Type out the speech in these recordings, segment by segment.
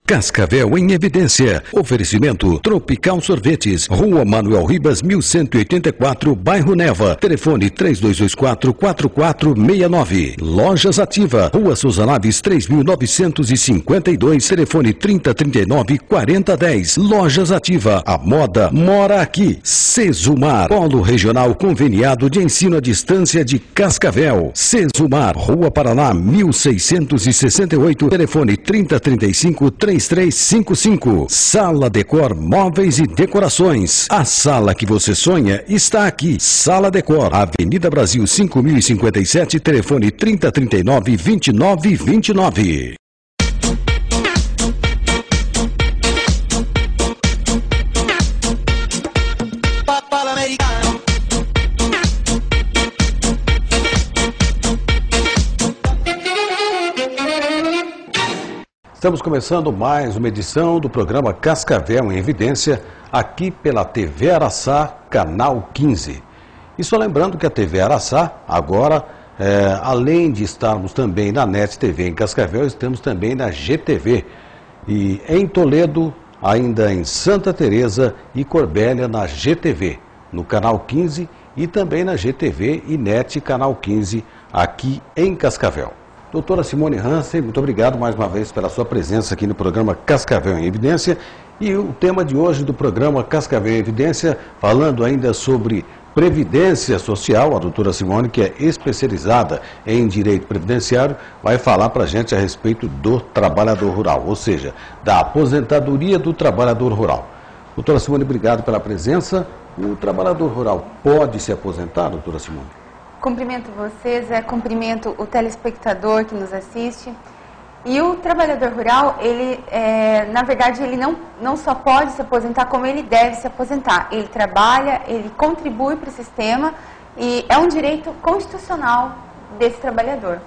Cascavel em evidência. Oferecimento Tropical Sorvetes, Rua Manuel Ribas, 1184, Bairro Neva. Telefone 3224-4469. Lojas Ativa, Rua Souza Naves, 3952. Telefone 3039-4010. Lojas Ativa, a moda mora aqui. Sesumar, Polo Regional Conveniado de Ensino à Distância de Cascavel. Sesumar, Rua Paraná, 1668. Telefone 3035-3355. Sala Decor Móveis e Decorações. A sala que você sonha está aqui. Sala Decor, Avenida Brasil 5057, telefone 3039-2929. Estamos começando mais uma edição do programa Cascavel em Evidência, aqui pela TV Araçá, canal 15. E só lembrando que a TV Araçá, agora, além de estarmos também na NET TV em Cascavel, estamos também na GTV. E em Toledo, ainda em Santa Teresa e Corbélia na GTV, no canal 15, e também na GTV e NET canal 15, aqui em Cascavel. Doutora Simone Hansen, muito obrigado mais uma vez pela sua presença aqui no programa Cascavel em Evidência. E o tema de hoje do programa Cascavel em Evidência, falando ainda sobre Previdência Social, a doutora Simone, que é especializada em direito previdenciário, vai falar para a gente a respeito do trabalhador rural, ou seja, da aposentadoria do trabalhador rural. Doutora Simone, obrigado pela presença. O trabalhador rural pode se aposentar, doutora Simone? Cumprimento vocês, cumprimento o telespectador que nos assiste. E o trabalhador rural, ele, na verdade, ele não só pode se aposentar, como ele deve se aposentar. Ele trabalha, ele contribui para o sistema e é um direito constitucional desse trabalhador.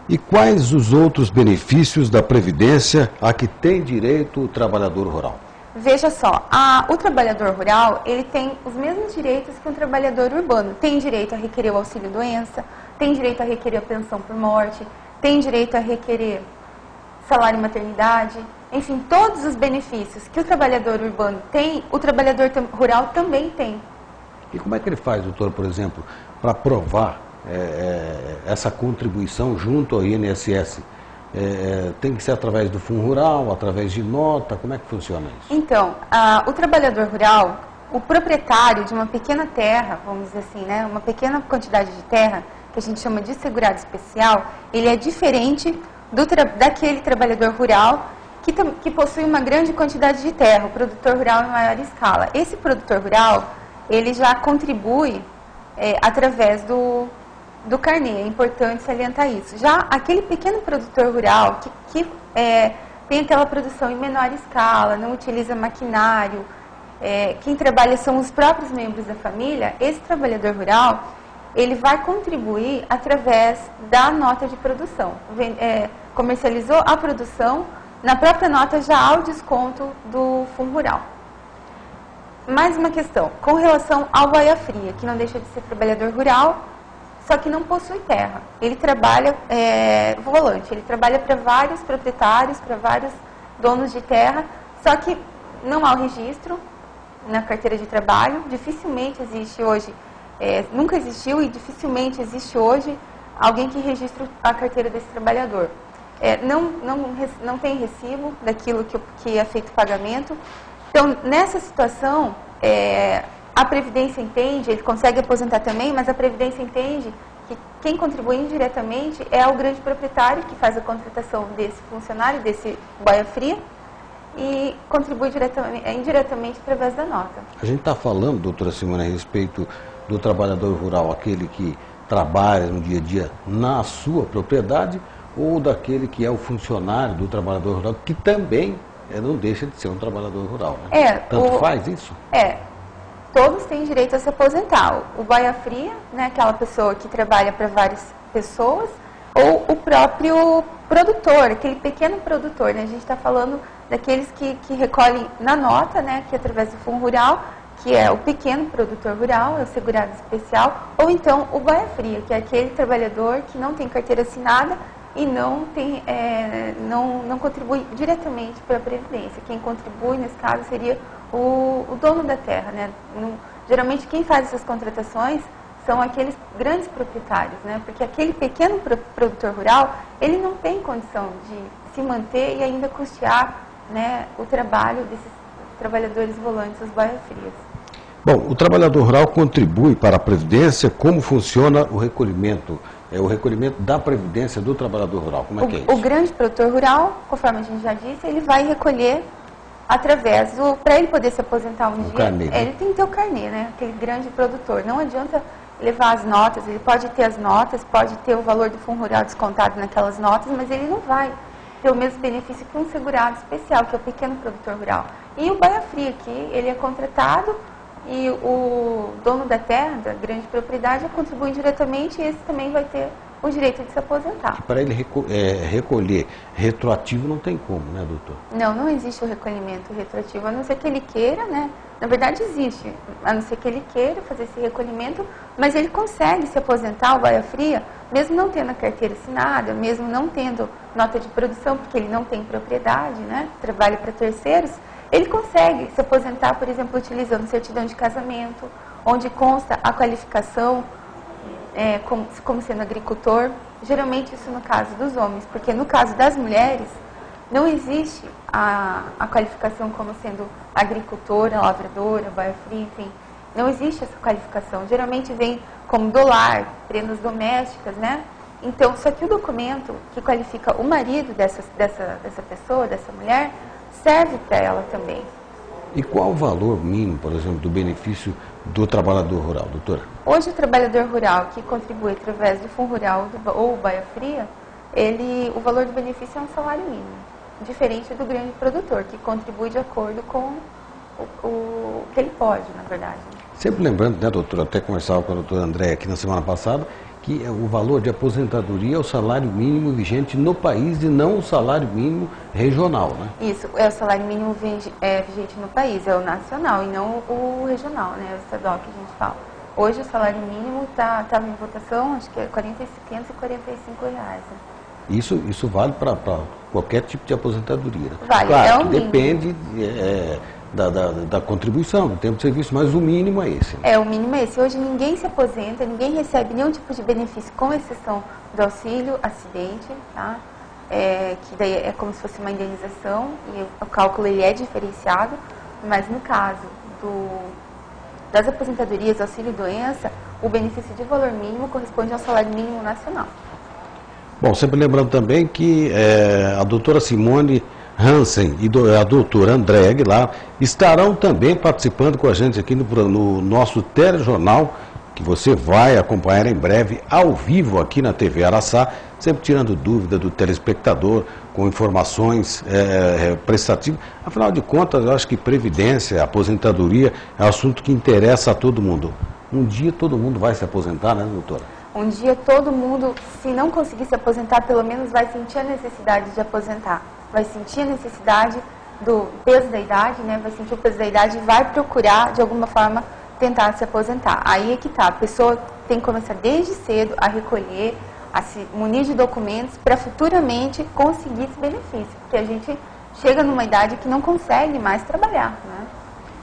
E quais os outros benefícios da Previdência a que tem direito o trabalhador rural? Veja só, o trabalhador rural, ele tem os mesmos direitos que um trabalhador urbano. Tem direito a requerer o auxílio-doença, tem direito a requerer a pensão por morte, tem direito a requerer salário-maternidade, enfim, todos os benefícios que o trabalhador urbano tem, o trabalhador rural também tem. E como é que ele faz, doutor, por exemplo, para provar essa contribuição junto ao INSS? Tem que ser através do Fundo Rural, através de nota, como é que funciona isso? Então, o trabalhador rural, o proprietário de uma pequena terra, vamos dizer assim, né, uma pequena quantidade de terra, que a gente chama de segurado especial, ele é diferente daquele trabalhador rural que possui uma grande quantidade de terra, o produtor rural em maior escala. Esse produtor rural, ele já contribui através do carnê, é importante salientar isso. Já aquele pequeno produtor rural que tem aquela produção em menor escala, não utiliza maquinário, quem trabalha são os próprios membros da família, esse trabalhador rural, ele vai contribuir através da nota de produção. Comercializou a produção, na própria nota já há o desconto do Fundo Rural. Mais uma questão, com relação ao boia fria, que não deixa de ser trabalhador rural, só que não possui terra. Ele trabalha volante, ele trabalha para vários proprietários, para vários donos de terra, só que não há o registro na carteira de trabalho, dificilmente existe hoje, nunca existiu e dificilmente existe hoje alguém que registre a carteira desse trabalhador. Não tem recibo daquilo que é feito pagamento. Então, nessa situação, a Previdência entende, ele consegue aposentar também, mas a Previdência entende que quem contribui indiretamente é o grande proprietário que faz a contratação desse funcionário, desse boia fria, e contribui indiretamente através da nota. A gente está falando, doutora Simone, a respeito do trabalhador rural, aquele que trabalha no dia a dia na sua propriedade, ou daquele que é o funcionário do trabalhador rural, que também não deixa de ser um trabalhador rural, né? Tanto faz isso? Todos têm direito a se aposentar. O boia fria, né, aquela pessoa que trabalha para várias pessoas, ou o próprio produtor, aquele pequeno produtor, né? A gente está falando daqueles que recolhem na nota, né, que é através do Fundo Rural, que é o pequeno produtor rural, é o segurado especial, ou então o boia fria, que é aquele trabalhador que não tem carteira assinada, e não contribui diretamente para a Previdência. Quem contribui, nesse caso, seria o dono da terra, né? Geralmente, quem faz essas contratações são aqueles grandes proprietários, né? Porque aquele pequeno produtor rural, ele não tem condição de se manter e ainda custear, né, o trabalho desses trabalhadores volantes, os boia-frias. Bom, o trabalhador rural contribui para a Previdência. Como funciona o recolhimento? É o recolhimento da Previdência do trabalhador rural. Como é que é isso? O grande produtor rural, conforme a gente já disse, ele vai recolher através do... Para ele poder se aposentar um dia, carnê, né? Ele tem que ter o carnê, né? Aquele grande produtor. Não adianta levar as notas, ele pode ter as notas, pode ter o valor do fundo rural descontado naquelas notas, mas ele não vai ter o mesmo benefício que um segurado especial, que é o pequeno produtor rural. E o boia-fria aqui, ele é contratado e o dono da terra, da grande propriedade, contribui diretamente e esse também vai ter o direito de se aposentar. Para ele recolher retroativo não tem como, né, doutor? Não existe o recolhimento retroativo, a não ser que ele queira, né? Na verdade existe, a não ser que ele queira fazer esse recolhimento, mas ele consegue se aposentar, o boia-fria, mesmo não tendo a carteira assinada, mesmo não tendo nota de produção, porque ele não tem propriedade, né? Trabalha para terceiros, ele consegue se aposentar, por exemplo, utilizando certidão de casamento, onde consta a qualificação como sendo agricultor. Geralmente isso no caso dos homens, porque no caso das mulheres não existe a qualificação como sendo agricultora, lavradora, boia-fria, enfim. Não existe essa qualificação. Geralmente vem como dolar, prendas domésticas, né? Então, só que o documento que qualifica o marido dessa pessoa, dessa mulher, serve para ela também. E qual o valor mínimo, por exemplo, do benefício do trabalhador rural, doutora? Hoje o trabalhador rural que contribui através do fundo rural ou boia-fria, o valor do benefício é um salário mínimo, diferente do grande produtor, que contribui de acordo com o que ele pode, na verdade. Sempre lembrando, né, doutora, até conversava com a doutora Andréa aqui na semana passada, que o valor de aposentadoria é o salário mínimo vigente no país e não o salário mínimo regional, né? Isso, é o salário mínimo vigente no país, é o nacional e não o regional, né, o estadual que a gente fala. Hoje o salário mínimo está em votação, acho que é R$545. Né? Isso vale para qualquer tipo de aposentadoria, né? Vale, claro, o que depende da contribuição, do tempo de serviço, mas o mínimo é esse. Né? O mínimo é esse. Hoje ninguém se aposenta, ninguém recebe nenhum tipo de benefício, com exceção do auxílio acidente, tá? Que daí é como se fosse uma indenização e o cálculo ele é diferenciado, mas no caso das aposentadorias, auxílio doença, o benefício de valor mínimo corresponde ao salário mínimo nacional. Bom, sempre lembrando também que a doutora Simone Hansen e a doutora Andréa Aguilar estarão também participando com a gente aqui no nosso telejornal, que você vai acompanhar em breve, ao vivo aqui na TV Araçá, sempre tirando dúvida do telespectador, com informações prestativas. Afinal de contas, eu acho que previdência, aposentadoria é um assunto que interessa a todo mundo. Um dia todo mundo vai se aposentar, né, doutora? Um dia todo mundo, se não conseguir se aposentar, pelo menos vai sentir a necessidade de aposentar. Vai sentir a necessidade do peso da idade, né? Vai sentir o peso da idade e vai procurar, de alguma forma, tentar se aposentar. Aí é que tá, a pessoa tem que começar desde cedo a recolher, a se munir de documentos para futuramente conseguir esse benefício. Porque a gente chega numa idade que não consegue mais trabalhar, né?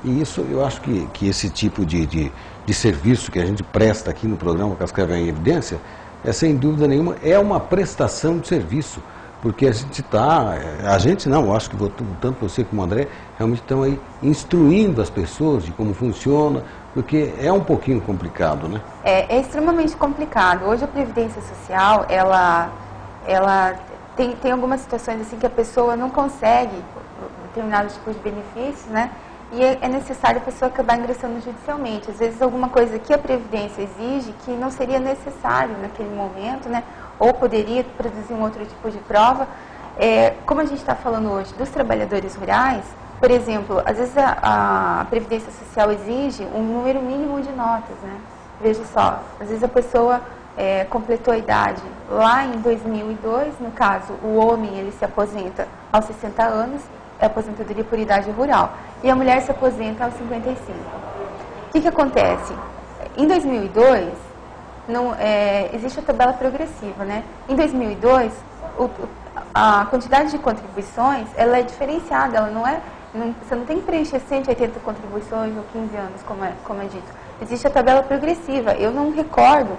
E isso, eu acho que esse tipo de serviço que a gente presta aqui no programa Cascavel em Evidência, sem dúvida nenhuma, é uma prestação de serviço. Porque a gente não, eu acho que tanto você como o André, realmente estão aí instruindo as pessoas de como funciona, porque é um pouquinho complicado, né? É extremamente complicado. Hoje a Previdência Social, ela tem algumas situações assim que a pessoa não consegue determinados tipos de benefícios, né? E é necessário a pessoa acabar ingressando judicialmente. Às vezes alguma coisa que a Previdência exige que não seria necessário naquele momento, né? Ou poderia produzir um outro tipo de prova. Como a gente está falando hoje dos trabalhadores rurais, por exemplo, às vezes a Previdência Social exige um número mínimo de notas, né? Veja só, às vezes a pessoa completou a idade lá em 2002, no caso, o homem ele se aposenta aos 60 anos, é aposentadoria por idade rural, e a mulher se aposenta aos 55. O que acontece? Em 2002, existe a tabela progressiva, né? Em 2002, a quantidade de contribuições, ela é diferenciada, ela não é, você não tem que preencher 180 contribuições ou 15 anos, como é dito. Existe a tabela progressiva. Eu não recordo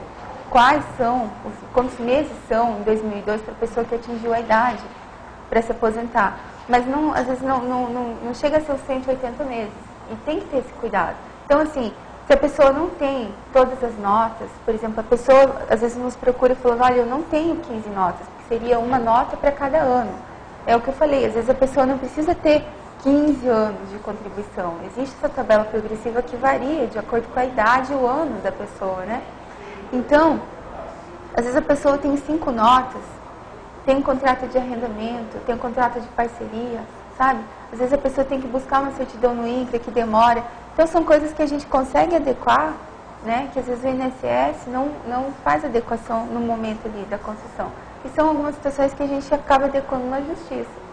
quantos meses são em 2002 para a pessoa que atingiu a idade para se aposentar. Mas às vezes não chega a ser os 180 meses. E tem que ter esse cuidado. Então, assim, se a pessoa não tem todas as notas, por exemplo, a pessoa às vezes nos procura falando, olha, eu não tenho 15 notas, porque seria uma nota para cada ano. É o que eu falei, às vezes a pessoa não precisa ter 15 anos de contribuição. Existe essa tabela progressiva que varia de acordo com a idade e o ano da pessoa, né? Então, às vezes a pessoa tem 5 notas, tem um contrato de arrendamento, tem um contrato de parceria, sabe? Às vezes a pessoa tem que buscar uma certidão no INCRA que demora. Então são coisas que a gente consegue adequar, né? Que às vezes o INSS não faz adequação no momento ali da concessão. E são algumas situações que a gente acaba adequando na justiça.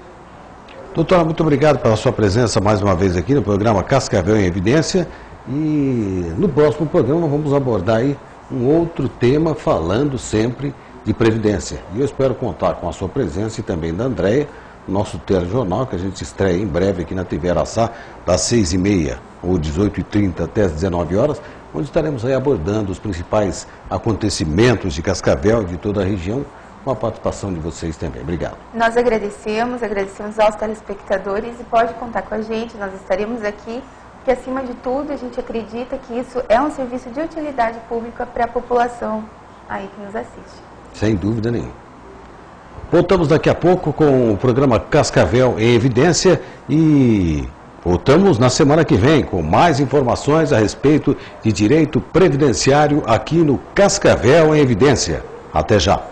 Doutora, muito obrigado pela sua presença mais uma vez aqui no programa Cascavel em Evidência. E no próximo programa nós vamos abordar aí um outro tema falando sempre de Previdência. E eu espero contar com a sua presença e também da Andréia, no nosso telejornal, que a gente estreia em breve aqui na TV Araçá, das 6h30 ou 18h30 até as 19 horas, onde estaremos aí abordando os principais acontecimentos de Cascavel e de toda a região, com a participação de vocês também. Obrigado. Nós agradecemos aos telespectadores e pode contar com a gente, nós estaremos aqui, porque acima de tudo a gente acredita que isso é um serviço de utilidade pública para a população aí que nos assiste. Sem dúvida nenhuma. Voltamos daqui a pouco com o programa Cascavel em Evidência e voltamos na semana que vem com mais informações a respeito de direito previdenciário aqui no Cascavel em Evidência. Até já.